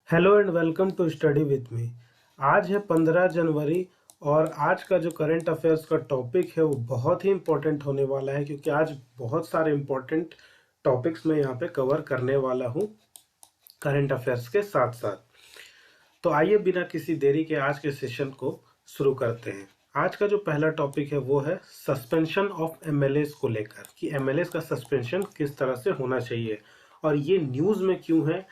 Hello and welcome to study with me. आज है 15 जनवरी और आज का जो करंट अफेयर्स का टॉपिक है वो बहुत ही इम्पोर्टेंट होने वाला है, क्योंकि आज बहुत सारे इम्पोर्टेंट टॉपिक्स मैं यहाँ पे कवर करने वाला हूँ करंट अफेयर्स के साथ साथ। तो आइए बिना किसी देरी के आज के सेशन को शुरू करते हैं। आज का जो पहला टॉपिक है वो है सस्पेंशन ऑफ एमएलएस को लेकर, कि एमएलएस का सस्पेंशन किस तरह से होना चाहिए और ये न्यूज़ में क्यों है।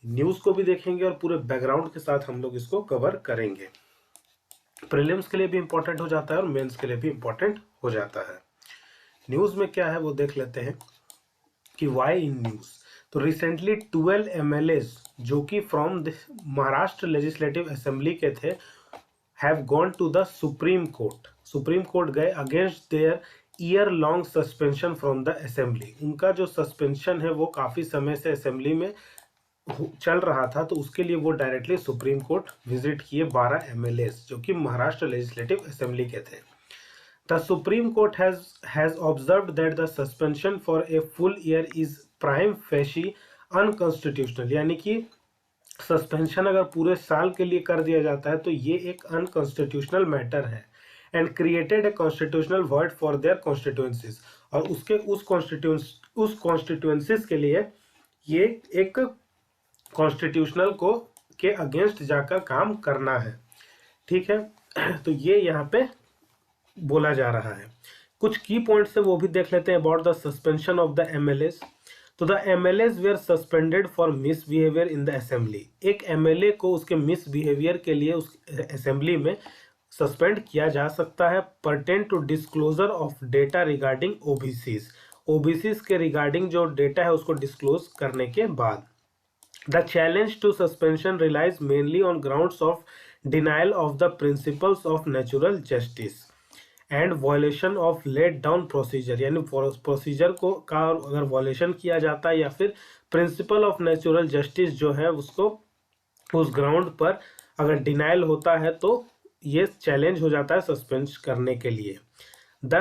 न्यूज़ को भी देखेंगे और पूरे बैकग्राउंड के साथ हम लोग इसको कवर करेंगे। प्रीलिम्स के लिए भी इम्पोर्टेंट हो जाता है और मेंस के लिए भी इम्पोर्टेंट हो जाता है। न्यूज़ में क्या है वो देख लेते हैं कि वाई इन न्यूज़। तो रिसेंटली 12 एमएलएस जो कि फ्रॉम महाराष्ट्र लेजिस्लेटिव असेंबली के थे have gone to the supreme court. Supreme court गए against their year long suspension from the assembly. उनका जो सस्पेंशन है वो काफ़ी समय से असेंबली में चल रहा था, तो उसके लिए वो डायरेक्टली सुप्रीम कोर्ट विजिट किए 12 एमएलएस जो कि महाराष्ट्र लेजिस्लेटिव असेंबली के थे। The supreme court has observed that the suspension for a full year is prime facie unconstitutional, यानी कि सस्पेंशन अगर पूरे साल के लिए कर दिया जाता है तो ये एक अनकॉन्स्टिट्यूशनल मैटर है and created a constitutional void for their constituencies. और उसके उस कॉन्स्टिट्यूएंसीज के लिए ये एक कॉन्स्टिट्यूशनल को के अगेंस्ट जाकर काम करना है। ठीक है, तो ये यहाँ पे बोला जा रहा है। कुछ की पॉइंट्स है वो भी देख लेते हैं about the suspension of the MLAs. तो the MLAs were suspended for misbehaviour in the assembly. एक एमएलए को उसके मिसबिहेवियर के लिए उस असेंबली में सस्पेंड किया जा सकता है pertain to disclosure of data regarding OBCs. OBCs के रिगार्डिंग जो डेटा है उसको डिस्क्लोज करने के बाद। The challenge to suspension relies mainly on grounds of denial of the principles of natural justice and violation of laid down procedure, यानी procedure को का अगर वॉलेशन किया जाता है या फिर प्रिंसिपल ऑफ नेचुरल जस्टिस जो है उसको उस ग्राउंड पर अगर डिनाइल होता है तो ये चैलेंज हो जाता है सस्पेंड करने के लिए। The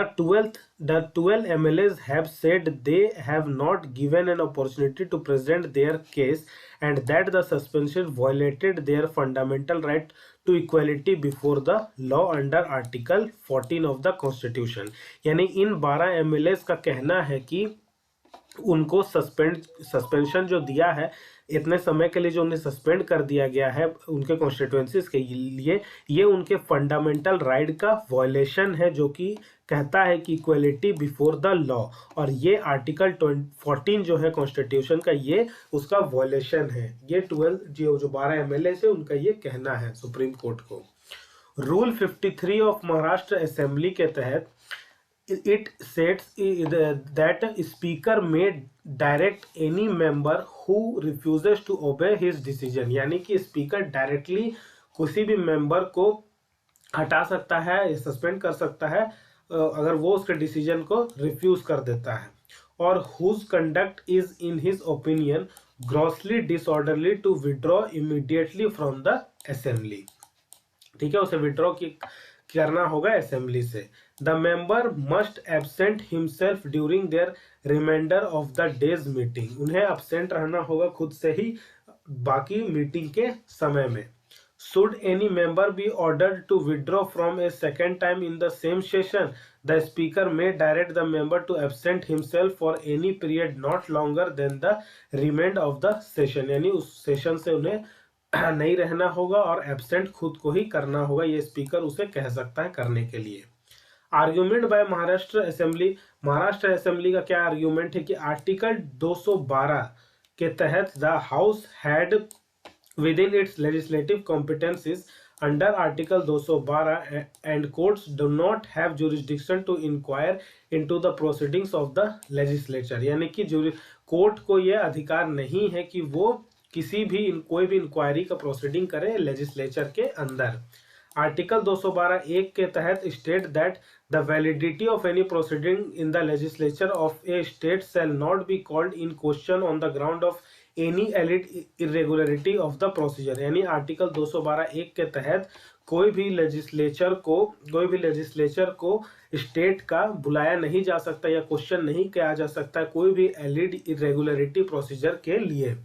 12 MLAs have said they have not given an opportunity to present their case and that the suspension violated their fundamental right to equality before the law under Article 14 of the Constitution। यानी इन 12 MLAs का कहना है कि उनको suspension जो दिया है इतने समय के लिए, जो उन्हें सस्पेंड कर दिया गया है उनके कॉन्स्टिट्यूएंसीज के लिए, ये उनके फंडामेंटल राइट का वॉयलेशन है जो कि कहता है कि इक्वलिटी बिफोर द लॉ। और ये आर्टिकल 14 जो है कॉन्स्टिट्यूशन का, ये उसका वॉयलेशन है। ये 12 जो 12 एमएलए से उनका ये कहना है सुप्रीम कोर्ट को। रूल 53 ऑफ महाराष्ट्र असेंबली के तहत it states that speaker may direct any member who refuses to obey his decision। यानी कि स्पीकर डायरेक्टली किसी भी मेंबर को हटा सकता है या सस्पेंड कर सकता है अगर वो उसके डिसीजन को रिफ्यूज कर देता है। और whose conduct is in his opinion grossly disorderly to withdraw immediately from the assembly। ठीक है, उसे विड्रॉ करना होगा असेंबली से। The member must absent himself during their remainder of the day's meeting. उन्हें एब्सेंट रहना होगा खुद से ही बाकी मीटिंग के समय में। Should any member be ordered to withdraw from a second time in the same session, the speaker may direct the member to absent himself for any period not longer than the remainder of the session. यानी उस session से उन्हें नहीं रहना होगा और absent खुद को ही करना होगा, ये स्पीकर उसे कह सकता है करने के लिए। Argument by Maharashtra assembly. Maharashtra assembly का क्या आर्ग्यूमेंट है कि आर्टिकल 212 के तहत the house had within its legislative competencies under article 212 and courts do not have jurisdiction to inquire into the proceedings of the legislature. यानी कि कोर्ट को यह अधिकार नहीं है कि वो किसी भी कोई भी इंक्वायरी का प्रोसीडिंग करे लेजिस्लेचर के अंदर। आर्टिकल 212(1) के तहत state that the validity of any proceeding in the legislature of A state shall not be called in question on the ground of any irregularity of the procedure. यानी article 212(1) के तहत कोई भी legislature को state का बुलाया नहीं जा सकता या क्वेश्चन नहीं किया जा सकता कोई भी एलिड इरेगुलरिटी प्रोसीजर के लिए।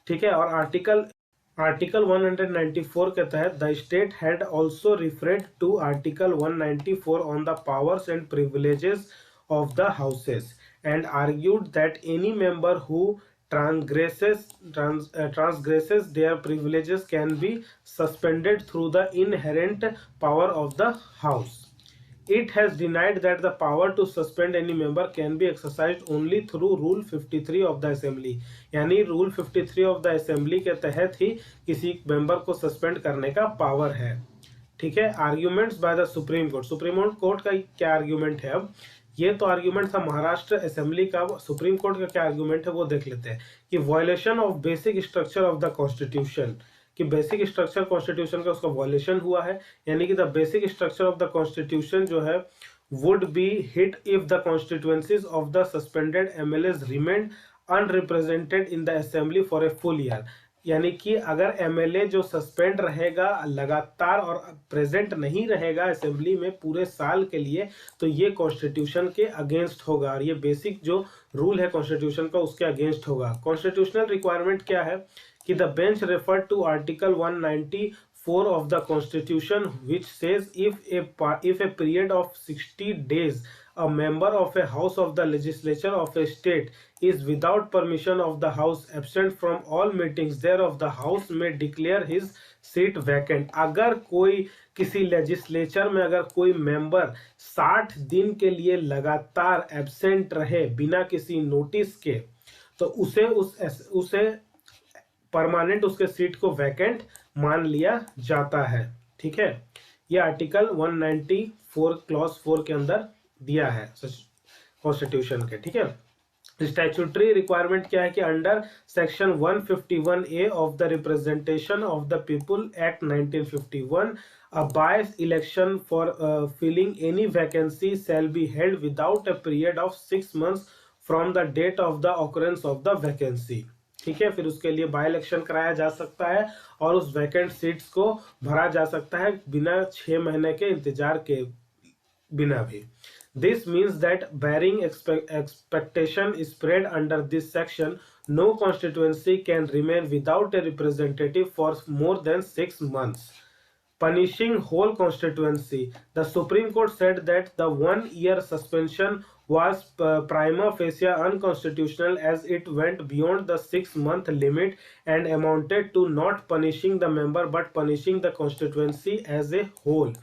ठीक है। और आर्टिकल 194 के तहत the state had also referred to article 194 on the powers and privileges of the houses and argued that any member who transgresses their privileges can be suspended through the inherent power of the house. It has denied that the power to suspend any member can be exercised only through Rule 53 of the Assembly. यानी Rule 53 of the Assembly के तहत ही किसी member को suspend करने का power है। ठीक है। Arguments by the supreme court. Supreme court का क्या आर्ग्यूमेंट है? अब ये तो आर्ग्यूमेंट था महाराष्ट्र असेंबली का। सुप्रीम कोर्ट का क्या आर्ग्यूमेंट है वो देख लेते हैं कि violation of basic structure of the constitution, कि बेसिक स्ट्रक्चर कॉन्स्टिट्यूशन का उसका वायलेशन हुआ है, यानी कि the basic structure of the constitution जो है would be hit if the constituencies of the suspended MLAs remained unrepresented in the assembly for a full year. यानी कि अगर एमएलए जो सस्पेंड रहेगा लगातार और प्रेजेंट नहीं रहेगा असेंबली में पूरे साल के लिए, तो ये कॉन्स्टिट्यूशन के अगेंस्ट होगा और ये बेसिक जो रूल है कॉन्स्टिट्यूशन का उसके अगेंस्ट होगा। कॉन्स्टिट्यूशनल रिक्वायरमेंट क्या है कि the bench refer to article 194 of the constitution which says if a period of 60 days a member of a house of the legislature of a state is without permission of the house absent from all meetings thereof the house may declare his seat vacant। अगर कोई किसी legislature में अगर कोई member 60 दिन के लिए लगातार एब्सेंट रहे बिना किसी नोटिस के, तो उसे परमानेंट उसके सीट को वैकेंट मान लिया जाता है। ठीक है। ये आर्टिकल 194 क्लॉज 4 के अंदर दिया है कॉन्स्टिट्यूशन के। ठीक है। स्टैट्यूटरी रिक्वायरमेंट क्या है कि under section 151A of the representation of the people act 1951 a by election for filling any vacancy shall be held without a period of 6 months from the date of the occurrence of the vacancy। ठीक है। फिर उसके लिए by election कराया जा सकता है और उस वैकेंट सीट्स को भरा जा सकता है बिना 6 महीने के इंतजार के बिना भी। This means that barring expectation spread under this section no constituency can remain without a representative for more than 6 months। Punishing whole constituency. The Supreme Court said that the 1-year suspension was prima facie unconstitutional as it went beyond the 6-month limit and amounted to not punishing the member but punishing the constituency as a whole।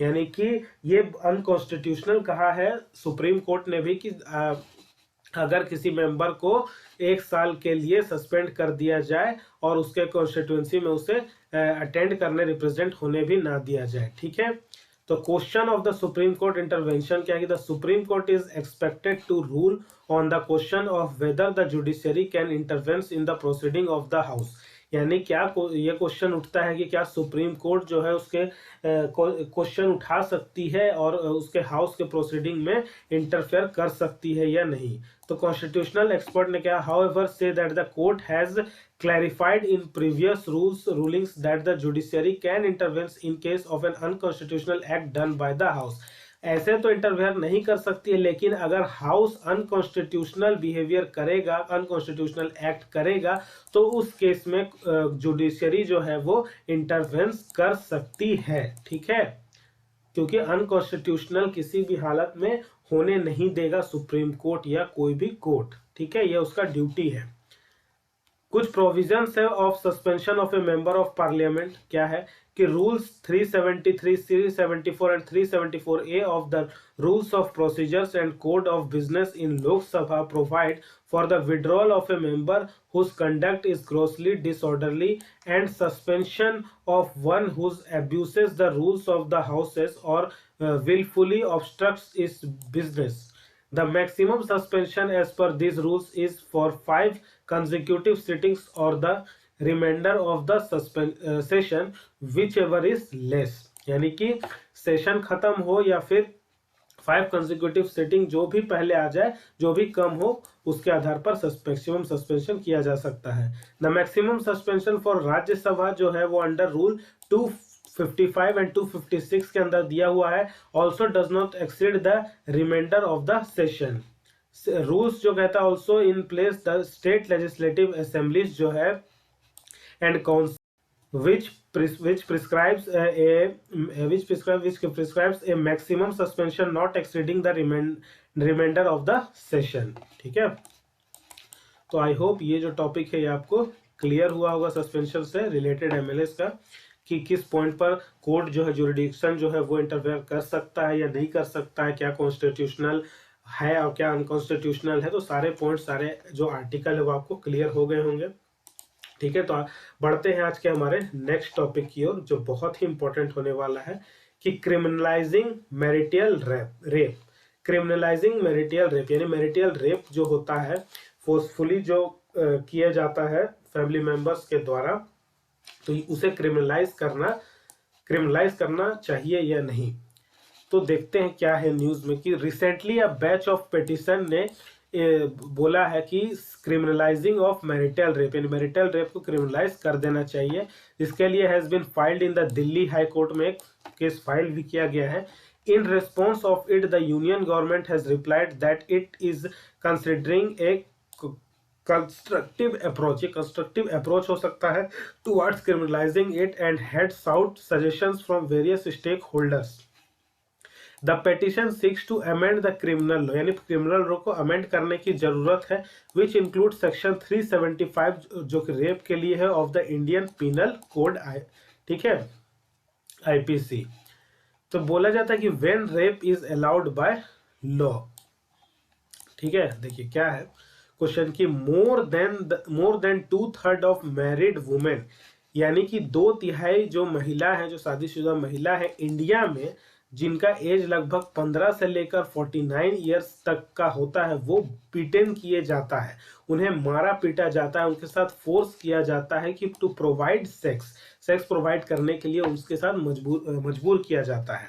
यानी कि ये unconstitutional कहा है supreme court ने भी कि अगर किसी मेंबर को 1 साल के लिए सस्पेंड कर दिया जाए और उसके कॉन्स्टिट्यूएंसी में उसे अटेंड करने रिप्रेजेंट होने भी ना दिया जाए। ठीक है। तो question of the supreme court intervention क्या है कि the supreme court is expected to rule on the question of whether the judiciary can intervene in the proceeding of the house. यानी क्या ये क्वेश्चन उठता है कि क्या सुप्रीम कोर्ट जो है उसके क्वेश्चन उठा सकती है और उसके हाउस के प्रोसीडिंग में इंटरफेयर कर सकती है या नहीं। तो कॉन्स्टिट्यूशनल एक्सपर्ट ने क्या however say that the court has clarified in previous rulings that the judiciary can intervene in case of an unconstitutional act done by the house। ऐसे तो इंटरफेयर नहीं कर सकती है, लेकिन अगर हाउस अनकॉन्स्टिट्यूशनल बिहेवियर करेगा, अनकॉन्स्टिट्यूशनल एक्ट करेगा, तो उस केस में जुडिशरी जो है वो इंटरवेंस कर सकती है। ठीक है। क्योंकि अनकॉन्स्टिट्यूशनल किसी भी हालत में होने नहीं देगा सुप्रीम कोर्ट या कोई भी कोर्ट। ठीक है। ये उसका ड्यूटी है। कुछ प्रोविजंस है of suspension of A member of parliament क्या है कि rules 373, 374 and 374A of the rules of procedures and code of business in Lok Sabha provide for the withdrawal of A member whose conduct is grossly disorderly and suspension of one who abuses the rules of the houses or willfully obstructs its business। The maximum suspension as per these rules is for 5 consecutive sittings or the remainder of the session whichever is less। यानी कि session खत्म हो या फिर 5 consecutive sitting जो भी पहले आ जाए, जो भी कम हो, उसके आधार पर मैक्सिमम सस्पेंशन किया जा सकता है। The maximum suspension for Rajya Sabha जो है वो अंडर रूल 255 एंड 256 के अंदर दिया हुआ है। Also does not exceed the remainder of the session. Rules जो कहता है also in place the state legislative assemblies जो है and which prescribes a maximum suspension not exceeding the remainder of the session। ठीक है, तो आई होप ये जो टॉपिक है ये आपको क्लियर हुआ होगा सस्पेंशन से रिलेटेड एमएलएस का, कि किस पॉइंट पर कोर्ट जो है जुरिडिक्शन जो है वो इंटरफेयर कर सकता है या नहीं कर सकता है, क्या कॉन्स्टिट्यूशनल है और क्या अनकॉन्स्टिट्यूशनल है। तो सारे पॉइंट, सारे जो आर्टिकल है वो आपको क्लियर हो गए होंगे। ठीक है, तो बढ़ते हैं आज के हमारे नेक्स्ट टॉपिक की ओर, जो बहुत ही इंपॉर्टेंट होने वाला है, कि क्रिमिनलाइजिंग मैरिटल रेप। क्रिमिनलाइजिंग मैरिटल रेप यानी मैरिटल रेप जो होता है फोर्सफुली जो किया जाता है फैमिली मेंबर्स के द्वारा, तो उसे क्रिमिनलाइज करना चाहिए या नहीं। तो देखते हैं क्या है न्यूज में, कि recently a batch of petition ने बोला है कि क्रिमिनलाइजिंग ऑफ मैरिटल रेप, यानी मैरिटल रेप को क्रिमिनलाइज कर देना चाहिए। इसके लिए has been filed in the Delhi high court में एक केस फाइल भी किया गया है। In response of it the union government has replied that it is considering a constructive approach हो सकता है towards criminalizing it and heads out suggestions from various stakeholders. The petition seeks to amend the criminal law, यानी criminal law को amend करने की जरूरत है, which include section 375 जो कि रेप के लिए है of the Indian penal code. ठीक है, आईपीसी। तो बोला जाता है कि when rape is allowed by law. ठीक है, देखिए क्या है क्वेश्चन, की more than 2/3 of married women, यानी कि 2/3 जो महिला है, जो शादीशुदा महिला है इंडिया में, जिनका एज लगभग 15 से लेकर 49 ईयर्स तक का होता है, वो बीटन किए जाता है, उन्हें मारा पीटा जाता है, उनके साथ फोर्स किया जाता है कि टू प्रोवाइड सेक्स प्रोवाइड करने के लिए उसके साथ मजबूर किया जाता है,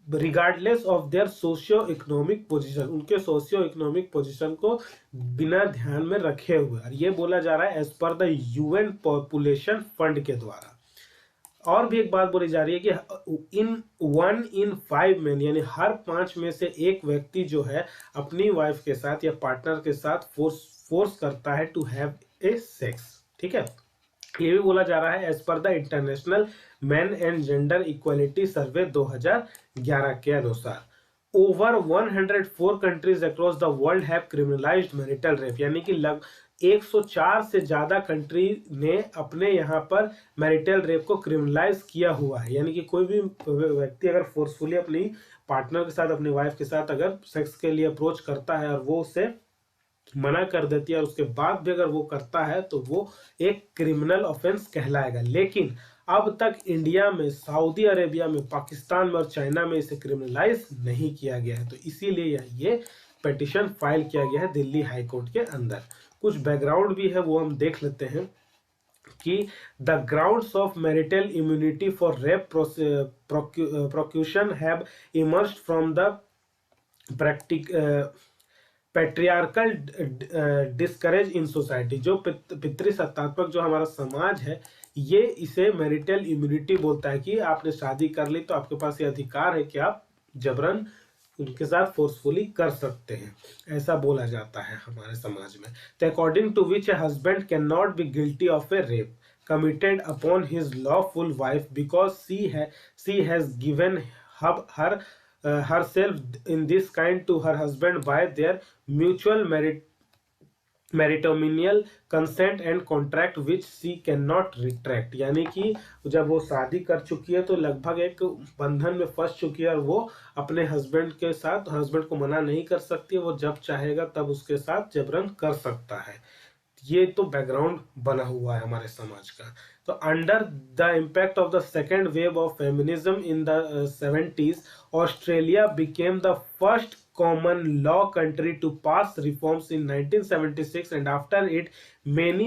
regardless of their socio economic position, उनके सोशियो इकोनॉमिक पोजीशन को बिना ध्यान में रखे हुए। और ये बोला जा रहा है as per the UN population fund के द्वारा। और भी एक बात बोली जा रही है कि इन 1 in 5 मैन, यानी हर 5 में से एक व्यक्ति जो है अपनी वाइफ के साथ या पार्टनर के साथ फोर्स करता है टू हैव ए सेक्स। ठीक है, ये भी बोला जा रहा है as per the international man and gender equality survey 2011 के अनुसार। Over 104 countries across the world have criminalized marital rape, यानी कि 104 से ज्यादा कंट्री ने अपने यहाँ पर मैरिटल रेप को क्रिमिनलाइज किया हुआ है। यानी कि कोई भी व्यक्ति अगर फोर्सफुली अपनी पार्टनर के साथ, अपनी वाइफ के साथ अगर सेक्स के लिए अप्रोच करता है और वो उसे मना कर देती है और उसके बाद भी अगर वो करता है, तो वो एक क्रिमिनल ऑफेंस कहलाएगा। लेकिन अब तक इंडिया में, सऊदी अरेबिया में, पाकिस्तान में और चाइना में इसे क्रिमिनलाइज नहीं किया गया है। तो इसीलिए ये पिटीशन फाइल किया गया है दिल्ली हाई कोर्ट के अंदर। कुछ बैकग्राउंड भी है वो हम देख लेते हैं, कि the grounds of marital immunity for rape prosecution have emerged from the patriarchal discourse in society. जो पितृसत्तात्मक जो हमारा समाज है, ये इसे मैरिटल इम्यूनिटी बोलता है, कि आपने शादी कर ली तो आपके पास ये अधिकार है कि आप जबरन उनके साथ फोर्सफुली कर सकते हैं, ऐसा बोला जाता है हमारे समाज में। तो according to which a husband can not be guilty of a rape committed upon his lawful wife because she has given herself in this kind to her husband by their mutual matrimonial consent and contract which she can not retract, यानी कि जब वो शादी कर चुकी है तो लगभग एक बंधन में फंस चुकी है और वो अपने हस्बैंड के साथ, हस्बैंड को मना नहीं कर सकती, वो जब चाहेगा तब उसके साथ जबरन कर सकता है। ये तो बैकग्राउंड बना हुआ है हमारे समाज का। तो under the impact of the second wave of feminism in the 70s, Australia became the first common law country to pass reforms in 1976, and after it many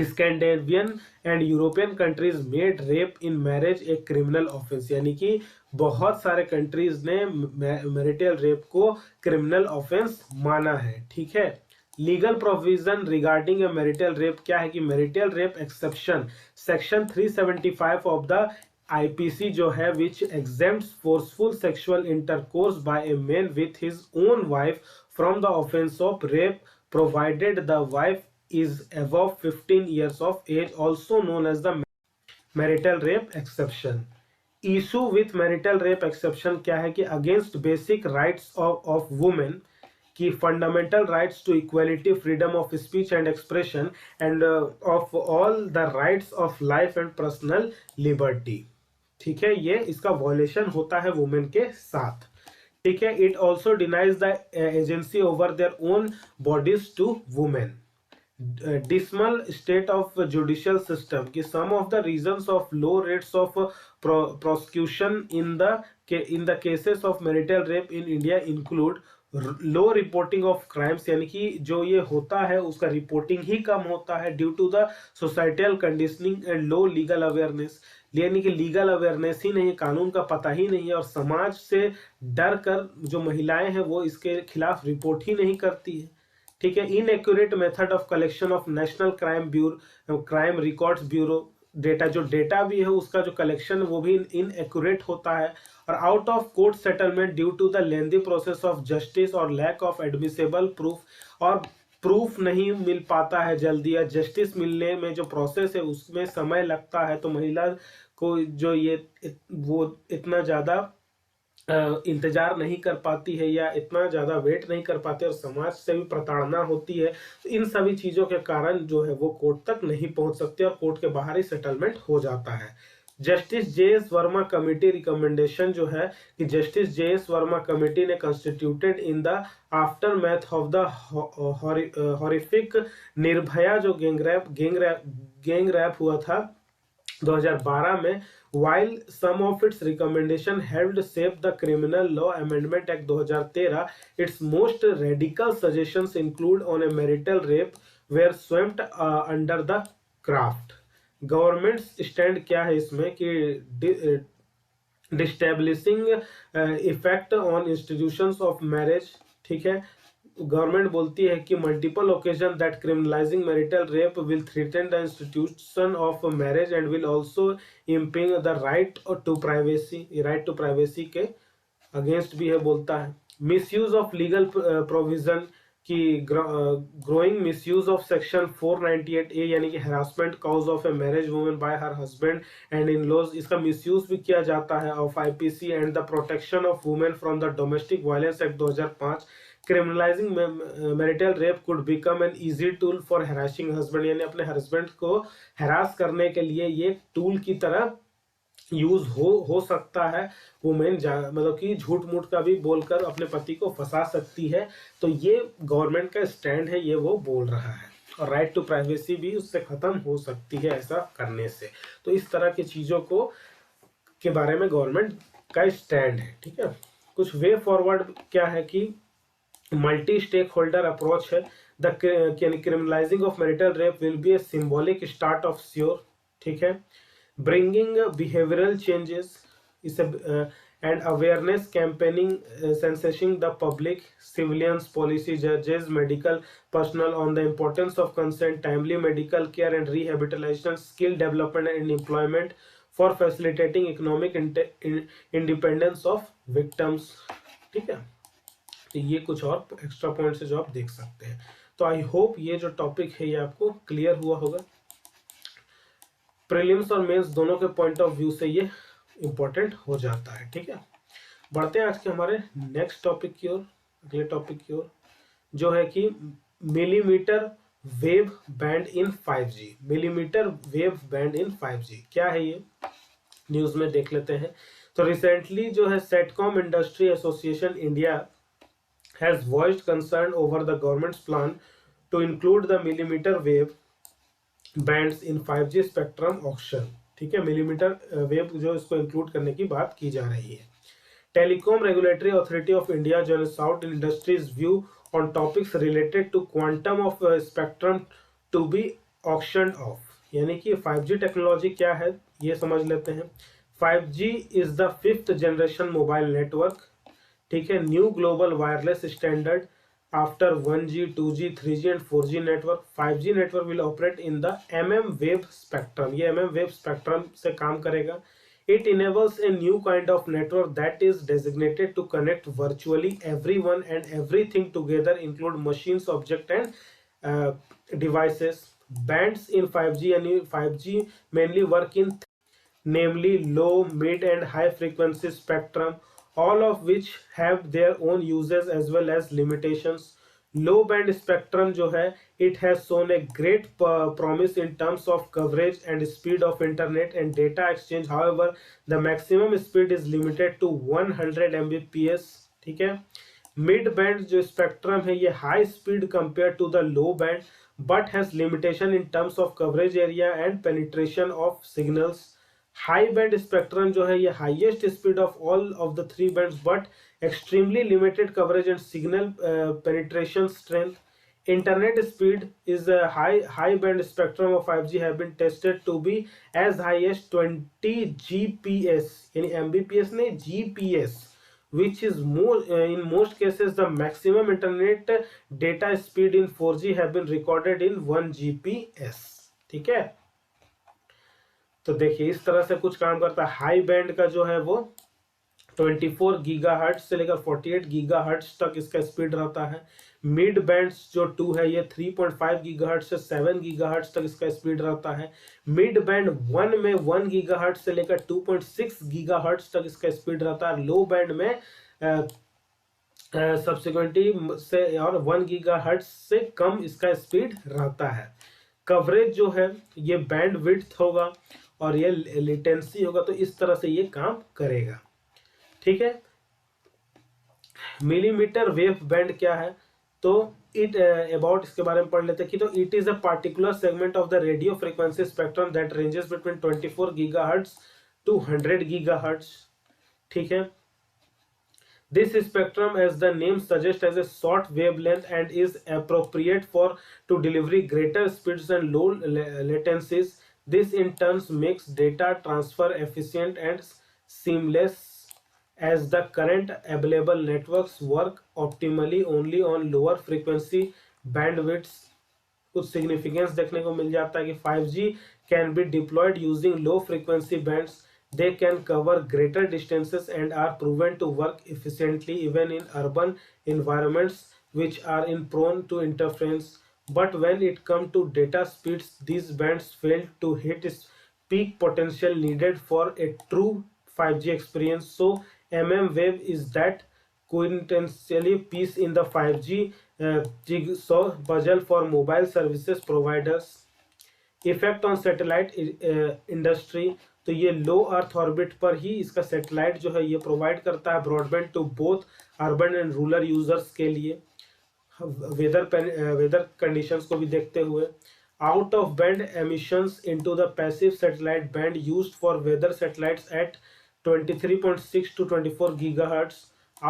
Scandinavian and European countries made rape in marriage a criminal offense, यानी कि बहुत सारे countries ने marital rape को criminal offence माना है। ठीक है, legal provision regarding a marital rape क्या है, कि marital rape exception section 375 of the IPC जो है, which exempts forceful sexual intercourse by a man with his own wife from the offence of rape provided the wife is above 15 years of age, also known as the marital rape exception. Issue with marital rape exception क्या है कि against basic rights of women की fundamental rights to equality, freedom of speech and expression and of all the rights of life and personal liberty. ठीक है, ये इसका violation होता है वुमेन के साथ। ठीक है, it also denies the agency over their own bodies to women. dismal state of judicial system कि some of the reasons of low rates of prosecution in the cases of marital rape in India include low reporting of crimes, यानी कि जो ये होता है उसका reporting ही कम होता है due to the societal conditioning and low legal awareness, यानी कि लीगल अवेयरनेस ही नहीं, कानून का पता ही नहीं है और समाज से डर कर जो महिलाएं हैं वो इसके खिलाफ रिपोर्ट ही नहीं करती है। ठीक है, inaccurate method of collection of national crime records bureau data, जो डेटा भी है उसका जो कलेक्शन वो भी इनएक्यूरेट होता है। और out of court settlement due to the lengthy process of justice और लैक ऑफ एडमिसेबल प्रूफ, और प्रूफ नहीं मिल पाता है जल्दी, या जस्टिस मिलने में जो प्रोसेस है उसमें समय लगता है, तो महिला को जो ये वो इतना ज़्यादा इंतजार नहीं कर पाती है या इतना ज़्यादा वेट नहीं कर पाती, और समाज से भी प्रताड़ना होती है। तो इन सभी चीज़ों के कारण जो है वो कोर्ट तक नहीं पहुंच सकते और कोर्ट के बाहर ही सेटलमेंट हो जाता है। Justice JS. Verma committee recommendation जो है कि जस्टिस जे.एस. वर्मा कमेटी ने constituted in the after math of the horrific Nirbhaya जो गैंग रैप हुआ था 2012 में, while some of its recommendation helped shape the Criminal Law Amendment Act 2013, its most radical suggestions include on a marital rape were swept under the craft. Government stand क्या है इसमें कि destabilising effect on institutions of marriage. ठीक है, government बोलती है कि multiple occasion that criminalizing marital rape will threaten the institution of marriage and will also impinge the right to privacy के अगेंस्ट भी है बोलता है। मिसयूज ऑफ लीगल प्रोविजन की growing misuse of section 498A यानी कि harassment cause of a marriage women by her husband and in laws, इसका misuse भी किया जाता है of IPC and the protection of women from the domestic violence act 2005। Criminalizing marital rape could become an easy tool for harassing husband, यानी अपने husband को harass करने के लिए ये टूल की तरह यूज हो सकता है। वुमेन मतलब कि झूठ मूठ का भी बोलकर अपने पति को फंसा सकती है। तो ये गवर्नमेंट का स्टैंड है, ये वो बोल रहा है, और राइट टू प्राइवेसी भी उससे खत्म हो सकती है ऐसा करने से। तो इस तरह की चीजों को के बारे में गवर्नमेंट का स्टैंड है। ठीक है, कुछ वे फॉरवर्ड क्या है कि मल्टी स्टेक होल्डर अप्रोच है। The criminalizing of marital rape will be a symbolic start of sure. ठीक है, bringing behavioral changes is and awareness campaigning, sensitizing the public, civilians, policy, judges, medical personnel on the importance of consent, timely medical care and rehabilitation, skill development and employment for facilitating economic independence of victims। ठीक है, तो ये कुछ और extra points है जो आप देख सकते हैं। तो आई होप ये जो टॉपिक है ये आपको क्लियर हुआ होगा। प्रीलिम्स और मेंस दोनों के पॉइंट ऑफ व्यू से ये इंपॉर्टेंट हो जाता है। ठीक है, बढ़ते हैं आज के हमारे नेक्स्ट टॉपिक की ओर, अगले टॉपिक की ओर, जो है कि मिलीमीटर वेव बैंड इन 5G। मिलीमीटर वेव बैंड इन 5G क्या है ये, न्यूज में देख लेते हैं। तो रिसेंटली जो है satcom industry association India has voiced concern over the government's plan to include the millimetre wave bands in 5G spectrum auction. ठीक है, मिलीमीटर वेव जो इसको इंक्लूड करने की बात की जा रही है। Telecom regulatory authority of India जो sought industries view on topics related to quantum of spectrum to be auction off, यानी कि 5G टेक्नोलॉजी क्या है ये समझ लेते हैं। 5G is the 5th generation mobile network. ठीक है, new global wireless standard after 1G, 2G, 3G and 4G network, 5G network will operate in the mm wave spectrum। ये mm wave spectrum से काम करेगा। It enables a new kind of network that is designated to connect virtually everyone and everything together, include machines, object devices. Bands in 5G and 5G mainly work in namely low, mid, and high frequency spectrum, all of which have their own uses as well as limitations. Low band spectrum जो है, it has shown a great promise in terms of coverage and speed of internet and data exchange. However, the maximum speed is limited to 100 Mbps. ठीक है. Mid band जो spectrum है ये high speed compare to the low band but has limitation in terms of coverage area and penetration of signals. High band spectrum जो है ये highest speed of all of the three bands but extremely limited coverage and signal penetration strength. Internet speed is a high band spectrum of 5G have been tested to be as high as 20 Gbps यानी Mbps नहीं GPS, which is more in most cases the maximum internet data speed in 4G have been recorded in 1 Gbps. ठीक है, तो देखिए इस तरह से कुछ काम करता है. हाई बैंड का जो है वो 24 गीगाहर्ट्ज से लेकर 48 गीगाहर्ट्ज तक इसका स्पीड रहता है. मिड बैंड्स जो 2 है ये 3.5 गीगाहर्ट्ज से 7 गीगाहर्ट्ज तक इसका स्पीड रहता है. मिड बैंड 1 में 1 गीगाहर्ट्ज से लेकर 2.6 गीगाहर्ट्ज तक इसका स्पीड रहता है. लो बैंड में सब्सिक्वेंटली से और 1 गीगाहर्ट्ज से कम इसका स्पीड रहता है. कवरेज जो है ये बैंड विड्थ होगा और ये लेटेंसी होगा, तो इस तरह से ये काम करेगा. ठीक है. मिलीमीटर वेव बैंड क्या है, तो इट अबाउट इसके बारे में पढ़ लेते हैं कि तो it is a particular segment of the radio frequency spectrum that ranges between 24 gigahertz to 100 gigahertz. ठीक है. This spectrum, as the name suggests, has a short wavelength and is appropriate for to deliver greater speeds and low latencies. This in turn makes data transfer efficient and seamless, as the current available networks work optimally only on lower frequency bandwidths. कुछ significance देखने को मिल जाता है कि 5G can be deployed using low frequency bands. They can cover greater distances and are proven to work efficiently even in urban environments which are in prone to interference. But when it comes to data speeds, these bands fail to hit its peak potential needed for a true 5G experience. So wave is that quintessential piece in the 5G jigsaw puzzle for mobile services providers. Effect on satellite industry, तो ये लो earth orbit पर ही इसका satellite जो है ये provide करता है broadband to both urban and rural users के लिए, वेदर कंडीशंस को भी देखते हुए. Out of band emissions into the passive satellite band used for weather satellites at 23.6 to 24 gigahertz.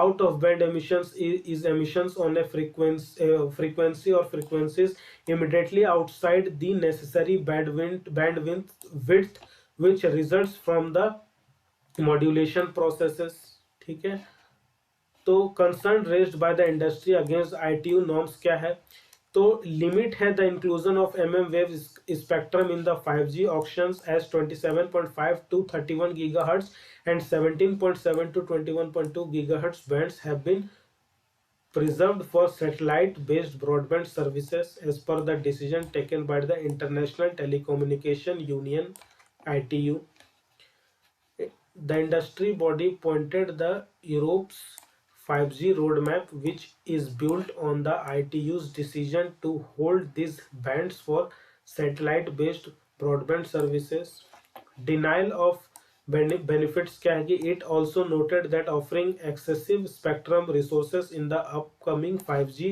Out of band emissions is emissions on a frequency or frequencies immediately outside the necessary bandwidth which results from the modulation processes. ठीक है. तो concern raised by the industry against ITU norms क्या है, तो limit है the inclusion of wave spectrum in the 5G auctions as 27.5 to 31 gigahertz and 17.7 to 21.2 gigahertz bands have been preserved for satellite-based broadband services as per the decision taken by the International Telecommunication Union (ITU). The industry body pointed the Europe's 5G roadmap, which is built on the ITU's decision to hold these bands for satellite-based broadband services. Denial of benefits क्या है कि it also noted that offering excessive spectrum resources in the upcoming 5G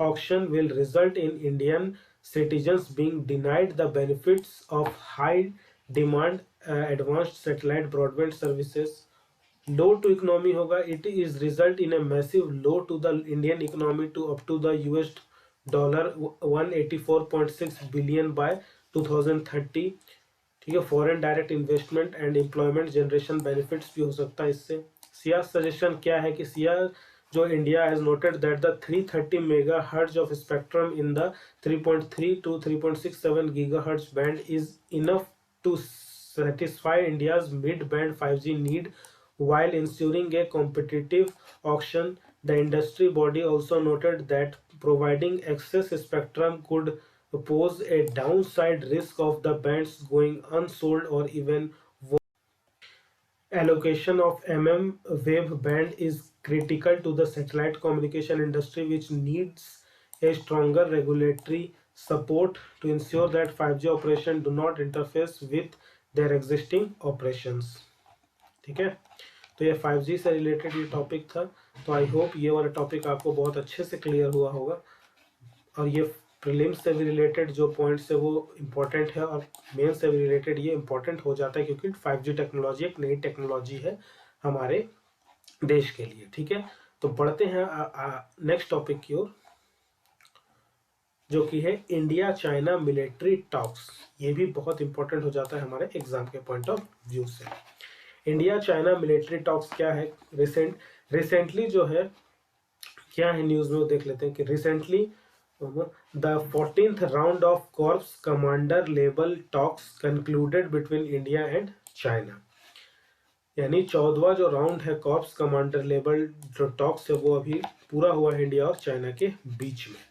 auction will result in Indian citizens being denied the benefits of high demand advanced satellite broadband services. Low to economy होगा, it is result in a massive low to the Indian economy to up to the US dollar 184.6 billion by 2030. ठीक है. Foreign direct investment and employment generation benefits भी हो सकता है इससे. Siya suggestion क्या है कि सिया जो India has noted that the 330 megahertz of spectrum in the 3.3 to 3.67 gigahertz band is enough to satisfy India's mid-band 5G need while ensuring a competitive auction. The industry body also noted that providing excess spectrum could pose a downside risk of the bands going unsold or even allocation of wave band is critical to the satellite communication industry, which needs a stronger regulatory support to ensure that 5G operation do not interface with their existing operations. ठीक है, तो ये 5G से related ये topic था। तो I hope ये वाला टॉपिक आपको बहुत अच्छे से क्लियर हुआ होगा, और ये प्रीलिम्स से भी रिलेटेड जो पॉइंट्स है वो इम्पोर्टेंट है, और मेन से भी रिलेटेड ये इम्पोर्टेंट हो जाता है, क्योंकि 5G टेक्नोलॉजी एक नई टेक्नोलॉजी है हमारे देश के लिए। ठीक है, तो बढ़ते हैं नेक्स्ट टॉपिक की ओर, जो कि है इंडिया चाइना मिलिट्री टॉक्स। ये भी बहुत इंपॉर्टेंट हो जाता है हमारे एग्जाम के पॉइंट ऑफ व्यू से। इंडिया चाइना मिलिट्री टॉक्स क्या है? रिसेंटली जो है क्या है न्यूज में, वो देख लेते हैं कि recently the 14th round of corps commander level talks concluded between India and China. यानी 14वां जो राउंड है कॉर्प्स कमांडर लेवल जो टॉक्स है वो अभी पूरा हुआ है इंडिया और चाइना के बीच में।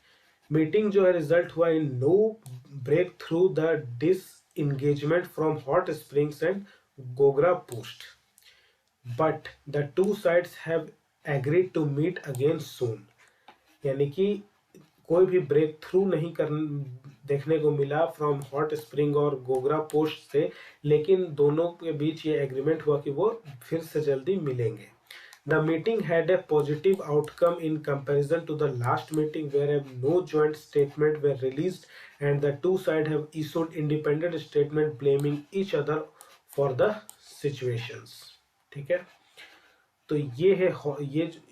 मीटिंग जो है रिजल्ट हुआ in no breakthrough the disengagement from Hot Springs and Gogra post, but the two sides have agreed to meet again soon. यानी कि कोई भी ब्रेक थ्रू नहीं देखने को मिला फ्रॉम हॉट स्प्रिंग और गोगरा पोस्ट से, लेकिन दोनों के बीच ये एग्रीमेंट हुआ कि वो फिर से जल्दी मिलेंगे। The meeting had a positive outcome in comparison to the last meeting, where no joint statement were released and the two sides have issued independent statement blaming each other for the situations. ठीक है, तो ये है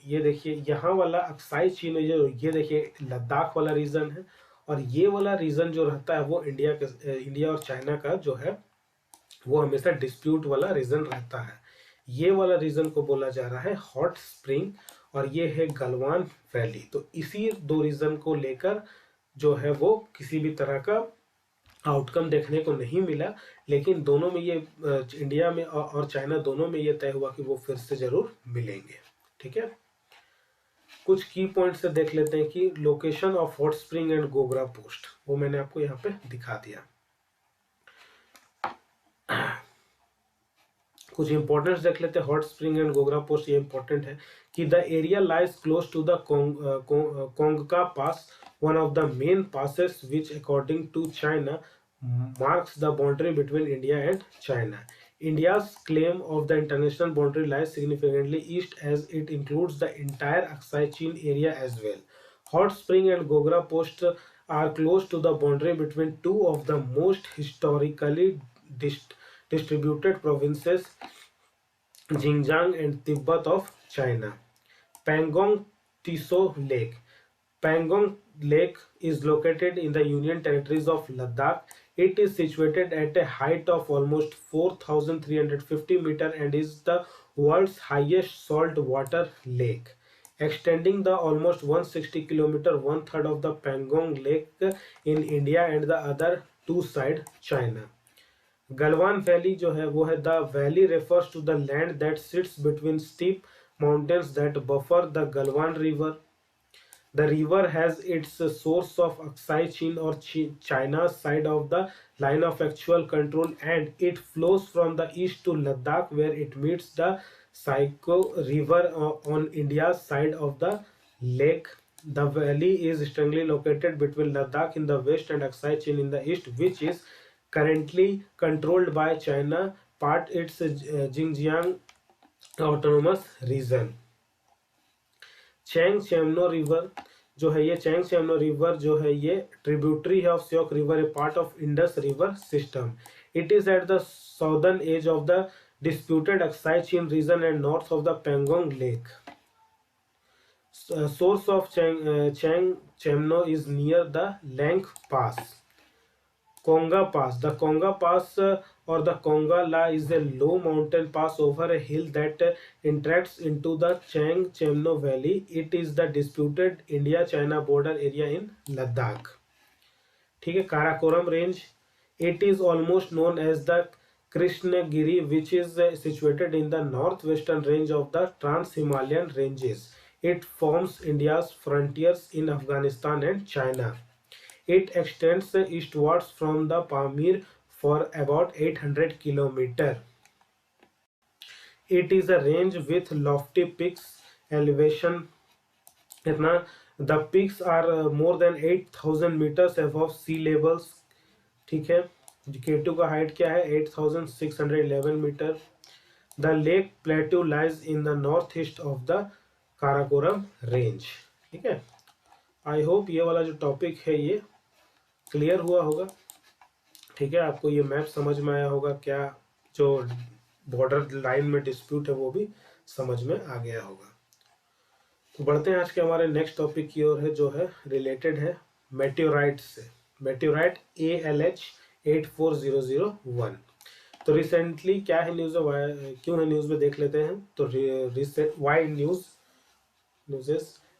ये देखिए यहाँ वाला Aksai चीन जो ये देखिए लद्दाख वाला रीजन है, और ये वाला रीजन जो रहता है वो इंडिया और चाइना का जो है वो हमेशा डिस्प्यूट वाला रीजन रहता है। ये वाला रीजन को बोला जा रहा है हॉट स्प्रिंग, और ये है गलवान वैली। तो इसी दो रीजन को लेकर जो है वो किसी भी तरह का आउटकम देखने को नहीं मिला, लेकिन दोनों में ये इंडिया में और चाइना दोनों में ये तय हुआ कि वो फिर से जरूर मिलेंगे। ठीक है, कुछ की पॉइंट से देख लेते हैं कि location of hot Spring and Gogra post, वो मैंने आपको यहाँ पे दिखा दिया। कुछ इंपॉर्टेंस देख लेते हैं Hot Spring and Gogra post. ये इंपॉर्टेंट है कि the area lies close to the Kongka pass, one of the main passes which according to China marks the boundary between India and China. India's claim of the international boundary lies significantly east, as it includes the entire Aksai Chin area as well. Hot Spring and Gogra Post are close to the boundary between two of the most historically distributed provinces, Xinjiang and Tibet of China. Pangong Tiso Lake. Pangong Lake is located in the Union Territories of Ladakh. It is situated at a height of almost 4,350 meters and is the world's highest saltwater lake. Extending the almost 160 km, one third of the Pangong Lake in India and the other two side China. Galwan Valley जो है वो है the valley refers to the land that sits between steep mountains that buffer the Galwan River. The river has its source of Aksai Chin or China's side of the line of actual control, and it flows from the east to Ladakh, where it meets the Saiko River on India's side of the lake. The valley is strongly located between Ladakh in the west and Aksai Chin in the east, which is currently controlled by China, part its Xinjiang autonomous region. Chang Chenmo river जो है ये Chang Chenmo river जो है ये tributary है of Shyok river, a part of Indus river system. It is at the southern edge of the disputed Aksai Chin region and north of the Pangong lake. Source of Chang Chenmo is near the Lang pass. Konga Pass. The Konga Pass or the Konga La is a low mountain pass over a hill that interacts into the Chang Chemno Valley. It is the disputed India-China border area in Ladakh. ठीक है, Karakoram range. It is almost known as the Krishnagiri, which is situated in the northwestern range of the Trans-Himalayan ranges. It forms India's frontiers in Afghanistan and China. It extends eastwards from the Pamir for about 800 kilometer. It is a range with lofty peaks, elevation इतना, the peaks are more than 8,000 meters above sea levels. ठीक है, K2 का height क्या है 8,611 metre. The lake plateau lies in the north east of the Karakoram range. ठीक है, I hope ये वाला जो टॉपिक है ये क्लियर हुआ होगा. ठीक है, आपको ये मैप समझ में आया होगा, क्या जो बॉर्डर लाइन में डिस्प्यूट है वो भी समझ में आ गया होगा. तो बढ़ते हैं आज के हमारे नेक्स्ट टॉपिक की ओर, है जो है रिलेटेड है मेटेओराइट से. Meteorite ALH84001. तो रिसेंटली क्या है न्यूज़, क्यों है न्यूज़ में देख लेते हैं. तो why news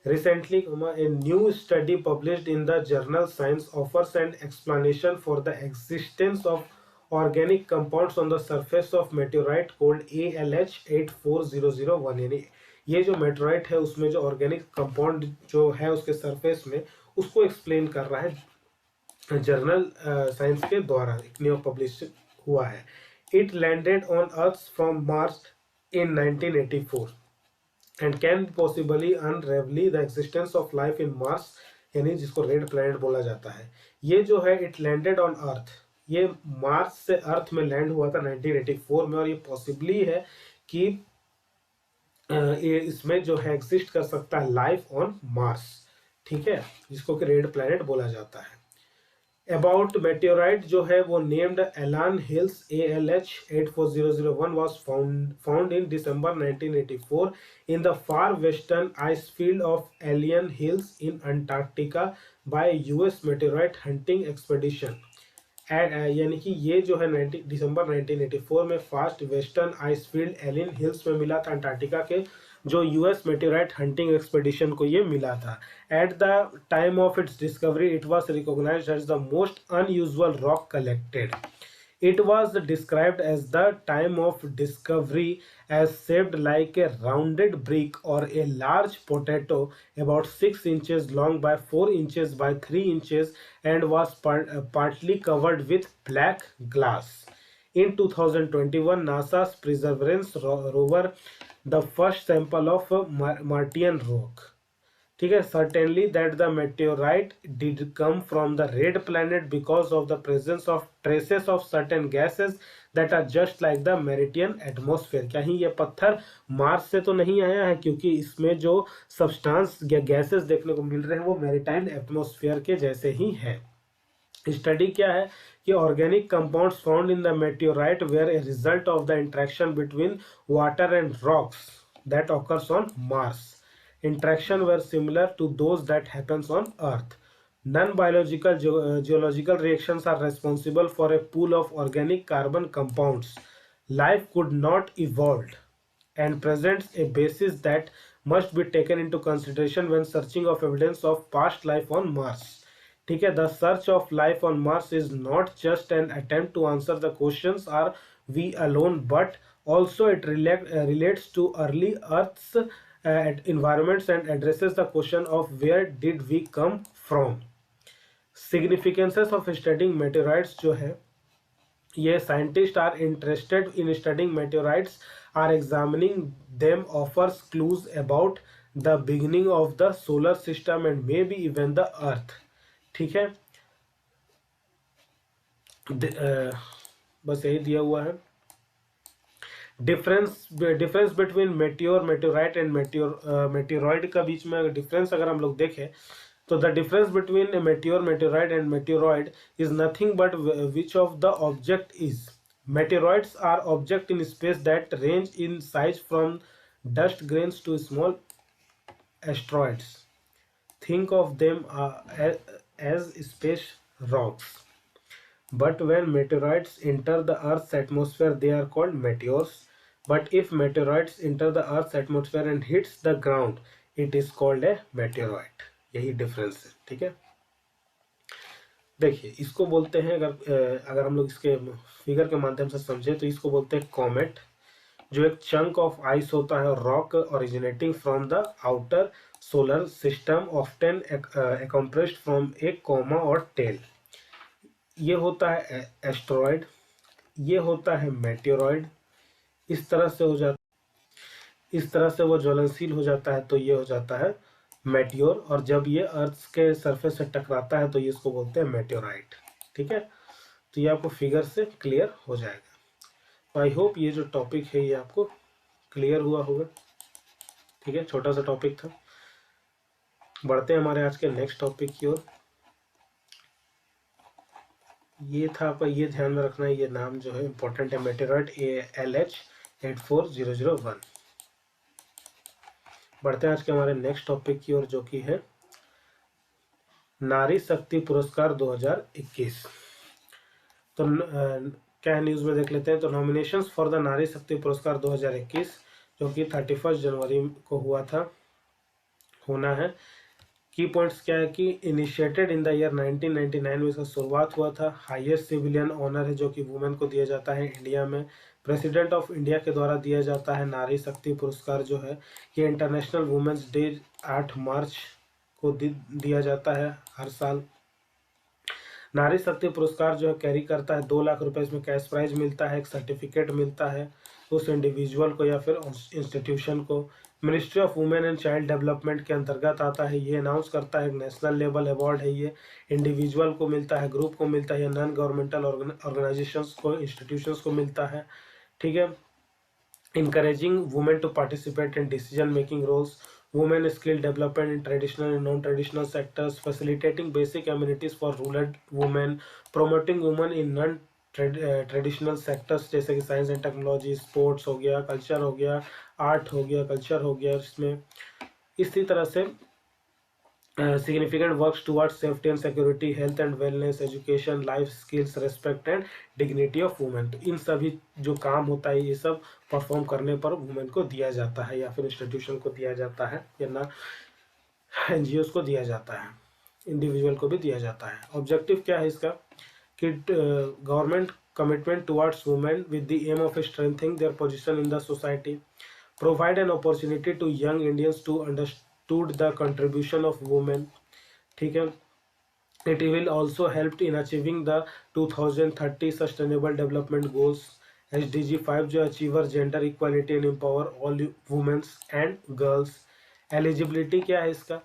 recently a new study published in the journal Science offers an explanation for the existence of organic compounds on the surface of meteorite called ALH84001. यानी ये जो मेटेराइट है उसमें जो ऑर्गेनिक कंपाउंड जो है उसके सरफेस में, उसको एक्सप्लेन कर रहा है जर्नल साइंस के द्वारा, एक न्यू पब्लिश हुआ है. It landed on earth from Mars in 1984 and can possibly unravel the existence of life in Mars, यानी जिसको रेड प्लैनेट बोला जाता है. ये जो है इट लैंडेड ऑन अर्थ, ये मार्स से अर्थ में लैंड हुआ था 1984 में, और ये पॉसिबली है कि ये इसमें जो है एग्जिस्ट कर सकता है लाइफ ऑन मार्स. ठीक है, जिसको कि रेड प्लैनेट बोला जाता है. अबाउट मेटेओराइट जो है वो नेम्ड एलान hills ALH84001 was found in December 1984 in the far western ice field of Alien Hills in Antarctica by US meteorite hunting expedition. यानी कि ये जो है दिसंबर 1984 में fast western ice field alien hills में मिला था, अंटार्कटिका के, जो यूएस मेटेराइट हंटिंग एक्सपेडिशन को ये मिला था. At the time of its discovery it was recognised as the most unusual rock collected. It was described as the time of discovery as shaped like a rounded brick or a large potato about 6 inches long by 4 inches by 3 inches and was partly covered with black glass. In 2021, NASA's Perseverance rover the first sample of Martian rock. ठीक है, certainly that the meteorite did come from the red planet because of the presence of traces of certain gases that are just like the Martian atmosphere. कहीं ये पत्थर Mars से तो नहीं आया है, क्योंकि इसमें जो सब्सटेंस या गैसेस देखने को मिल रहे हैं वो मैरिटाइम एटमॉस्फेयर के जैसे ही है. स्टडी क्या है कि organic compounds found in the meteorite were a result of the interaction between water and rocks that occurs on Mars. Interaction were similar to those that happens on Earth. Non-biological geological reactions are responsible for a pool of organic carbon compounds. Life could not evolve and presents a basis that must be taken into consideration when searching of evidence of past life on Mars. ठीक है, the search of life on Mars is not just an attempt to answer the questions are we alone, but also it relates to early Earth's environments and addresses the question of where did we come from. Significances of studying meteorites जो है, ये scientists are interested in studying meteorites are examining them offers clues about the beginning of the solar system and maybe even the earth. ठीक है, बस यही दिया हुआ है. Difference between meteorite and meteoroid का बीच में डिफरेंस अगर हम लोग देखें तो the difference between meteorite and meteoroid is nothing but which of the object is. Meteoroids are object in space that range in size from dust grains to small asteroids. Think of them as space rocks. But when meteorites enter the Earth's atmosphere, they are called meteors. But if meteorites enter the Earth's atmosphere and hits the ground, it is called a meteorite. यही difference है. ठीक है, देखिए इसको बोलते हैं, अगर हम लोग इसके फिगर के माध्यम से समझे तो इसको बोलते हैं कॉमेट. जो एक चंक ऑफ आइस होता है, rock originating from the outer solar system often expressed from A comma और टेल। ये होता है एस्ट्रॉयड, ये होता है मेटेoroid। इस तरह से हो जाता इस तरह से वो ज्वलनशील हो जाता है, तो ये हो जाता है मेटियोर। और जब ये अर्थ के सरफेस से टकराता है तो ये इसको बोलते हैं मेटेओराइट। ठीक है, तो ये आपको फिगर से क्लियर हो जाएगा। तो आई होप ये जो टॉपिक है ये आपको क्लियर हुआ होगा। ठीक है, छोटा सा टॉपिक था। बढ़ते हैं हमारे आज के नेक्स्ट टॉपिक की ओर। ये था आपका, ये ध्यान में रखना है, ये नाम जो है इंपॉर्टेंट है, मेटेoroid ALH84001। बढ़ते हैं आज के हमारे नेक्स्ट टॉपिक की ओर, जो कि है नारी शक्ति पुरस्कार 2021। तो क्या है न्यूज़ में देख लेते हैं। तो नॉमिनेशंस फॉर द नारी शक्ति पुरस्कार 2021 जो कि 31 जनवरी को होना है। की पॉइंट्स क्या है कि इनिशिएटेड इन द ईयर 1999 में इसका शुरुआत हुआ था। हाईएस्ट सिविलियन ऑनर है जो कि वुमेन को दिया जाता है इंडिया में। प्रेसिडेंट ऑफ इंडिया के द्वारा दिया जाता है नारी शक्ति पुरस्कार जो है। ये इंटरनेशनल वुमेन्स डे 8 मार्च को दिया जाता है हर साल। नारी शक्ति पुरस्कार जो है कैरी करता है 2 लाख रुपए, इसमें कैश प्राइज मिलता है, एक सर्टिफिकेट मिलता है उस इंडिविजुअल को या फिर इंस्टीट्यूशन को। Ministry of women and child development के अंतर्गत आता है। ये अनाउंस करता है, एक नेशनल लेवल अवार्ड है। ये इंडिविजुअल को मिलता है, ग्रुप को मिलता है, या नॉन गवर्नमेंटल ऑर्गेनाइजेशंस को, इंस्टीट्यूशंस को मिलता है। ठीक है, encouraging women to participate in decision making roles, women skill development in traditional and non-traditional sectors, facilitating basic amenities for rural women, promoting women in non traditional sectors जैसे कि science and technology, sports हो गया, culture हो गया, art हो गया, culture हो गया। इसमें इसी तरह से significant works towards safety and security, health and wellness, education, life skills, respect and dignity of women। तो इन सभी जो काम होता है ये सब परफॉर्म करने पर वुमेन को दिया जाता है, या फिर इंस्टीट्यूशन को दिया जाता है, या ना एनजीओ को दिया जाता है, इंडिविजुअल को भी दिया जाता है। ऑब्जेक्टिव क्या है इसका कि government commitment towards women with the aim of strengthening their position in the society, provide an opportunity to young Indians to understood the contribution of women. ठीक है, it will also help in achieving the 2030 sustainable development goals SDG 5 जो achieve gender equality and empower all women's and girls. Eligibility क्या है इसका,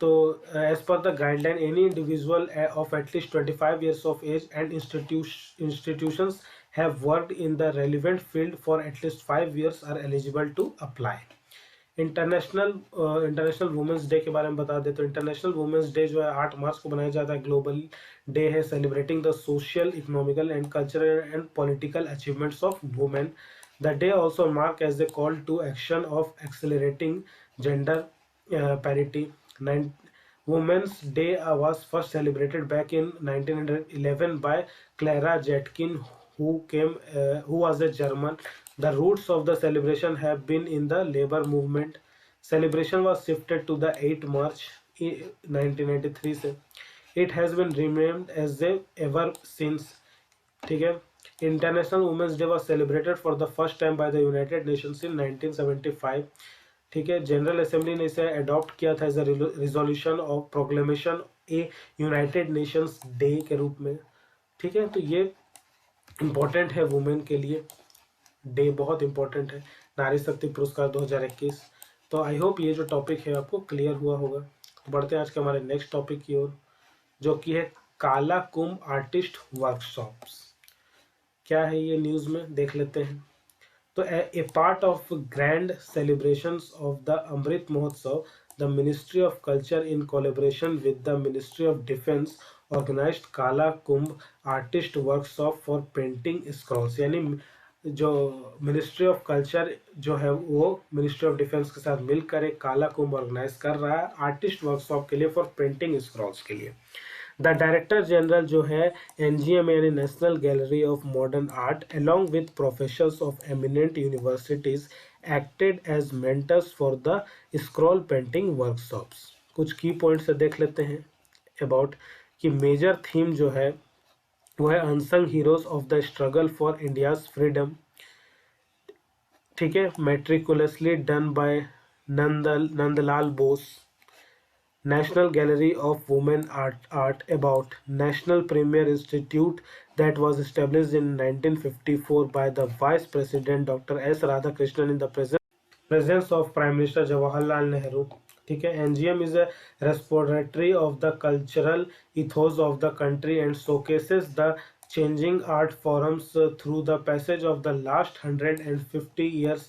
तो as per the guideline any individual of at least 25 years of age and institutions have worked in the relevant field for at least 5 years are eligible to apply। International women's day के बारे में बता दें तो इंटरनेशनल वुमेंस डे जो है 8 मार्च को मनाया जाता है। ग्लोबल डे है celebrating the social, economical and cultural and political achievements of women. The day also mark as a call to action of accelerating gender parity. Women's day was first celebrated back in 1911 by Clara Zetkin, who was a German। The roots of the celebration have been in the labor movement। Celebration was shifted to the 8 March 1993 से। It has been renamed as a ever since। ठीक है, international women's day was celebrated for the first time by the United Nations in 1975। ठीक है, general assembly ने इसे adopt किया था as a resolution of proclamation a United Nations day के रूप में। ठीक है, तो ये इम्पोर्टेंट है वुमेन के लिए, डे बहुत इम्पोर्टेंट है, नारी शक्ति पुरस्कार 2021। तो आई होप ये जो टॉपिक है आपको क्लियर हुआ होगा। तो बढ़ते हैं आज के हमारे नेक्स्ट टॉपिक की ओर, जो कि है काला कुंभ आर्टिस्ट वर्कशॉप्स। क्या है ये, न्यूज़ में देख लेते हैं। तो a part of grand celebrations of the Amrit Mahotsav, the ministry of culture in collaboration with the ministry of defence organised Kala Kumbh artist workshop for painting scrolls. यानी जो मिनिस्ट्री ऑफ कल्चर जो है वो मिनिस्ट्री ऑफ डिफेंस के साथ मिलकर एक काला कुंभ ऑर्गेनाइज कर रहा है आर्टिस्ट वर्कशॉप के लिए, फॉर पेंटिंग स्क्रॉल्स के लिए। द डायरेक्टर जनरल जो है एनजीएम यानी national gallery of modern art along with professors of eminent universities acted as mentors for the scroll painting workshops. कुछ की पॉइंट्स से देख लेते हैं अबाउट कि मेजर थीम जो है वो है unsung heroes of the struggle for India's freedom. ठीक है, meticulously done by Nandlal Bose, National Gallery of Women Art about National Premier Institute that was established in 1954 by the Vice President Dr. S. Radhakrishnan in the presence of Prime Minister Jawaharlal Nehru. ठीक है, NGM is a repository of the cultural ethos of the country and showcases the changing art forms through the passage of the last 150 years,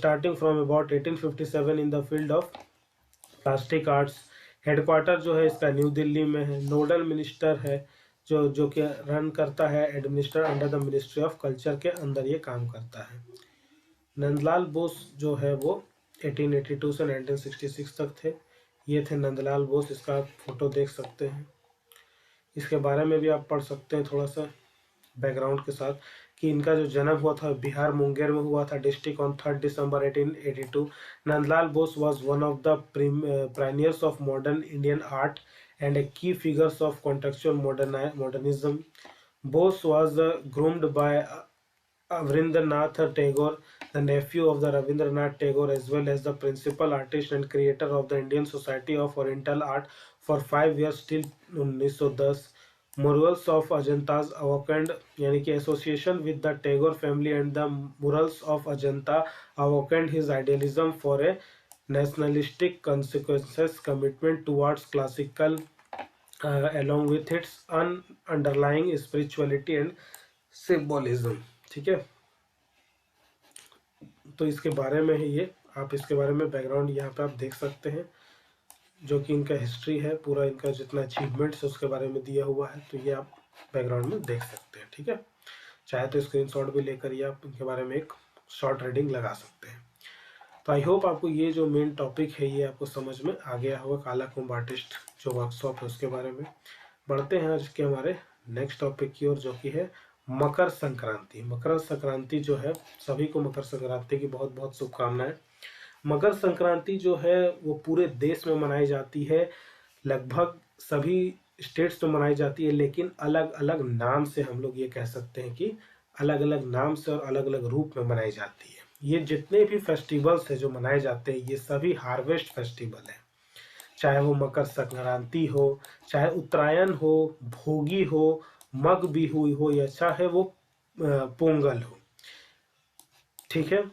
starting from about 1857 in the field of plastic arts. Headquarter जो है इसका new Delhi में है। Nodal minister है जो कि run करता है, administer under the ministry of culture के अंदर ये काम करता है। नंदलाल बोस जो है वो 1882 से 1966 तक थे। ये थे नंदलाल बोस, इसका आप फोटो देख सकते हैं। इसके बारे में भी आप पढ़ सकते हैं थोड़ा सा बैकग्राउंड के साथ कि इनका जो जन्म हुआ था बिहार मुंगेर में हुआ था, district on 3 December 1882। Nandlal Bose was one of the pioneers of modern Indian art and a key figures of contextual modernism. Bose was groomed by Rabindranath Tagore, the nephew of the Rabindranath Tagore, as well as the principal artist and creator of the Indian Society of Oriental Art for 5 years till 1910. Murals of Ajanta's awakened, यानी कि association with the Tagore family and the murals of Ajanta awakened his idealism for a nationalistic consequences commitment towards classical along with its underlying spirituality and symbolism. ठीक है, तो इसके बारे में ही ये आप इसके बारे में बैकग्राउंड यहाँ पे आप देख सकते हैं, जो कि इनका हिस्ट्री है पूरा, इनका जितना अचीवमेंट्स है उसके बारे में दिया हुआ है, तो ये आप बैकग्राउंड में देख सकते हैं। ठीक है, चाहे तो स्क्रीनशॉट भी लेकर ये आप इनके बारे में एक शॉर्ट रीडिंग लगा सकते हैं। तो आई होप आपको ये जो मेन टॉपिक है ये आपको समझ में आ गया होगा, काला कुंभ आर्टिस्ट जो वर्कशॉप है उसके बारे में। बढ़ते हैं आज के हमारे नेक्स्ट टॉपिक की ओर, जो कि है मकर संक्रांति। मकर संक्रांति जो है, सभी को मकर संक्रांति की बहुत बहुत शुभकामनाएं। मकर संक्रांति जो है वो पूरे देश में मनाई जाती है, लगभग सभी स्टेट्स में मनाई जाती है, लेकिन अलग अलग नाम से हम लोग ये कह सकते हैं कि अलग अलग नाम से और अलग अलग रूप में मनाई जाती है। ये जितने भी फेस्टिवल्स है जो मनाए जाते हैं ये सभी हार्वेस्ट फेस्टिवल है, चाहे वो मकर संक्रांति हो, चाहे उत्तरायण हो, भोगी हो, मग बिहू हो, या चाहे वो पोंगल हो। ठीक है,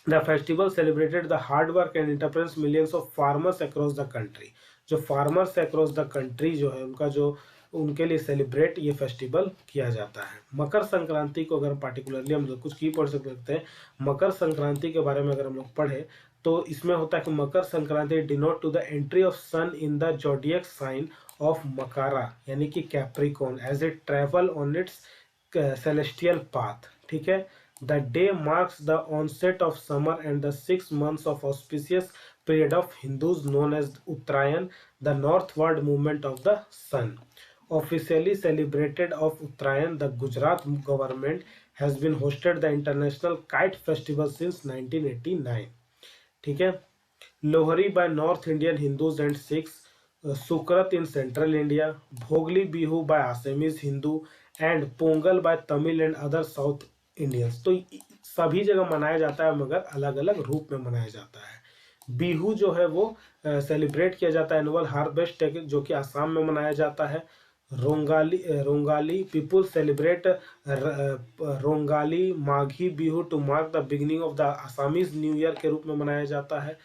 the festival celebrated the hard work and entrepreneurs millions of farmers across the country. जो फार्मर्स अक्रॉस द कंट्री जो है उनका जो उनके लिए सेलिब्रेट ये फेस्टिवल किया जाता है। मकर संक्रांति को अगर पार्टिकुलरली हम लोग कुछ की पढ़ सकते हैं, मकर संक्रांति के बारे में अगर हम लोग पढ़े तो इसमें होता है कि Makar Sankranti denote to the entry of sun in the zodiac sign of Makara, यानी कि Capricorn, as it travel on its celestial path. ठीक है, the day marks the onset of summer and the 6 months of auspicious period of Hindus known as Uttarayan, the northward movement of the sun. Officially celebrated of Uttarayan, the Gujarat government has been hosted the International Kite Festival since 1989. ठीक है, Lohri by North Indian Hindus and Sikhs, Sukrat in Central India, Bhogli Bihu by Assamese Hindu and Pongal by Tamil and other South Indians. तो सभी जगह मनाया जाता है मगर अलग अलग रूप में मनाया जाता है। बिहू जो है वो सेलिब्रेट किया जाता है एनुअल हार्वेस्ट जो कि आसाम में मनाया जाता है। Rongali people celebrate Rongali Maghi Bihu to mark the beginning of the Assamese new year के रूप में मनाया जाता है।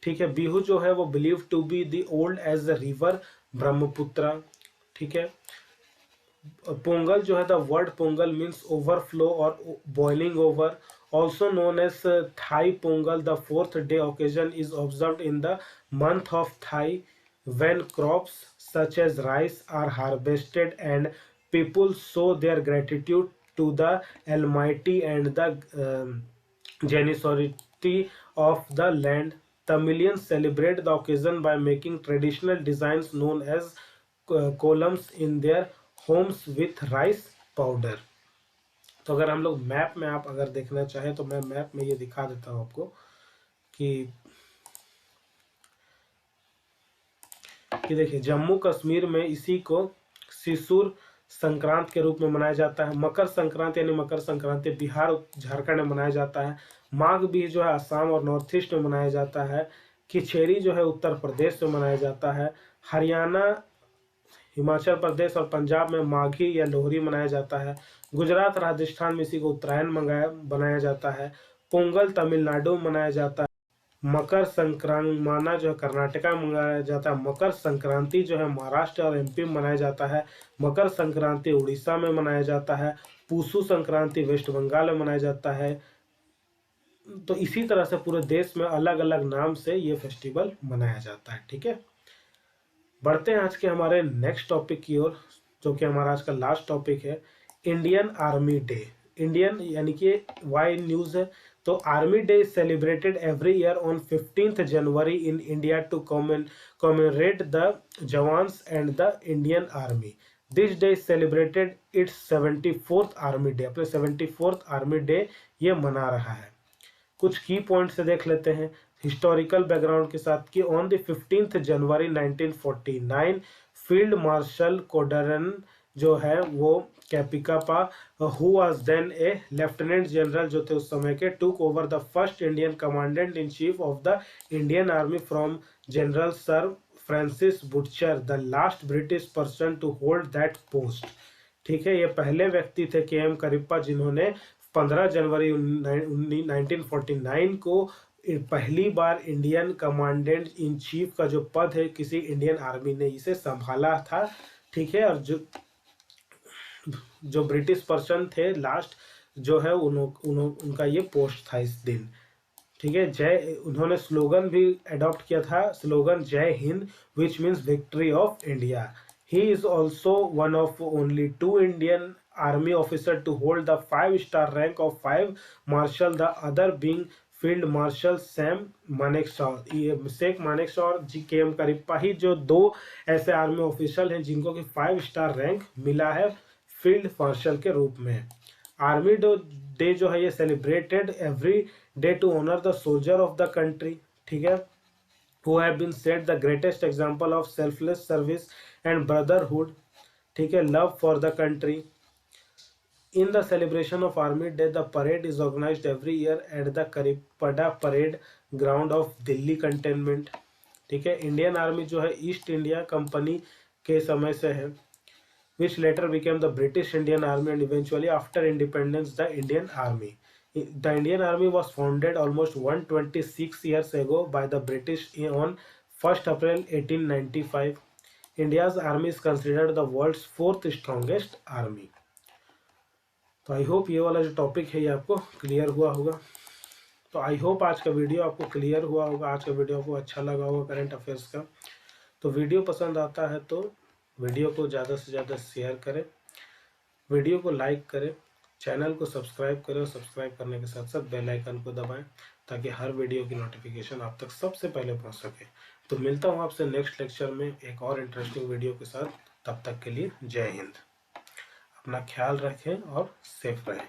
ठीक है, बिहू जो है वो believe to be the old age the river Brahmaputra. ठीक है, पोंगल जो है the word Pongal means overflow और boiling over, also known as Thai Pongal. The fourth day occasion is observed in the month of Thai when crops such as rice are harvested and people show their gratitude to the Almighty and the generosity of the land. Tamilians celebrate the occasion by making traditional designs known as columns in their homes with rice powder. तो अगर हम लोग map में आप अगर देखना चाहें तो मैं मैप में ये दिखा देता हूं आपको कि देखिए जम्मू कश्मीर में इसी को सिसुर संक्रांत के रूप में मनाया जाता है। मकर संक्रांति यानी मकर संक्रांति बिहार झारखंड में मनाया जाता है। माघ बीज जो है असम और नॉर्थ ईस्ट में मनाया जाता है। खिचड़ी जो है उत्तर प्रदेश में मनाया जाता है। हरियाणा, हिमाचल प्रदेश और पंजाब में माघी या लोहरी मनाया जाता है। गुजरात, राजस्थान में इसी को उत्तरायण मनाया जाता है। पोंगल तमिलनाडु में मनाया जाता है। मकर संक्रांति जो है कर्नाटका में मनाया जाता है। मकर संक्रांति जो है महाराष्ट्र और एमपी में मनाया जाता है। मकर संक्रांति उड़ीसा में मनाया जाता है। पूसू संक्रांति वेस्ट बंगाल में मनाया जाता है। तो इसी तरह से पूरे देश में अलग अलग नाम से ये फेस्टिवल मनाया जाता है। ठीक है, बढ़ते हैं आज के हमारे नेक्स्ट टॉपिक की ओर, जो कि हमारा आज का लास्ट टॉपिक है, इंडियन आर्मी डे। इंडियन यानी कि वाई न्यूज़ है। तो army day is celebrated every year on 15th January in India to commemorate the jawans and the Indian army. This day is celebrated its 74th army day. अपने 74th army day ये मना रहा है। कुछ की point से देख लेते हैं हिस्टोरिकल बैकग्राउंड के साथ कि on the 15th January 1949 field marshal कोडरन जो है वो Cariappa who was then a lieutenant general जो थे उस समय के, took over the first Indian commandant in chief of the Indian army from general sir Francis Butcher, the last British person to hold that post. ठीक है, ये पहले व्यक्ति थे के.एम. करिप्पा जिन्होंने 15 जनवरी 1949 को पहली बार इंडियन कमांडेंट इन चीफ का जो पद है किसी इंडियन आर्मी ने इसे संभाला था। ठीक है, और जो ब्रिटिश पर्सन थे लास्ट जो है उनका ये पोस्ट था इस दिन। ठीक है, उन्होंने स्लोगन भी अडॉप्ट किया था, slogan Jai Hind which means victory of India. He is also one of only 2 Indian army officer to hold the 5-star rank of 5 marshal, the other being field marshal Sam Manekshaw. ये शेख मानेकशॉ और के.एम. करिप्पा ही जो 2 ऐसे आर्मी ऑफिसर हैं जिनको कि 5-star रैंक मिला है फील्ड मार्शल के रूप में। आर्मी डे जो है ये celebrated every day to honour the soldier of the country. ठीक है, who have been set the greatest example of selfless service and brotherhood. ठीक है, love for the country. In the celebration of Army Day, the parade is organized every year at the Karipada Parade Ground of Delhi Cantonment. ठीक है, Indian army जो है east India company के समय से है, which later became the British Indian Army and eventually after independence the Indian Army. The Indian Army was founded almost 126 years ago by the British on 1st April 1895. India's army is considered the world's 4th strongest army. तो I hope ये वाला जो topic है ये आपको clear हुआ होगा। तो आई होप आज का वीडियो आपको क्लियर हुआ होगा, आज का वीडियो आपको अच्छा लगा होगा करंट अफेयर्स का। तो वीडियो पसंद आता है तो वीडियो को ज़्यादा से ज़्यादा शेयर करें, वीडियो को लाइक करें, चैनल को सब्सक्राइब करें और सब्सक्राइब करने के साथ साथ बेल आइकन को दबाएं ताकि हर वीडियो की नोटिफिकेशन आप तक सबसे पहले पहुंच सके। तो मिलता हूं आपसे नेक्स्ट लेक्चर में एक और इंटरेस्टिंग वीडियो के साथ। तब तक के लिए जय हिंद। अपना ख्याल रखें और सेफ रहें।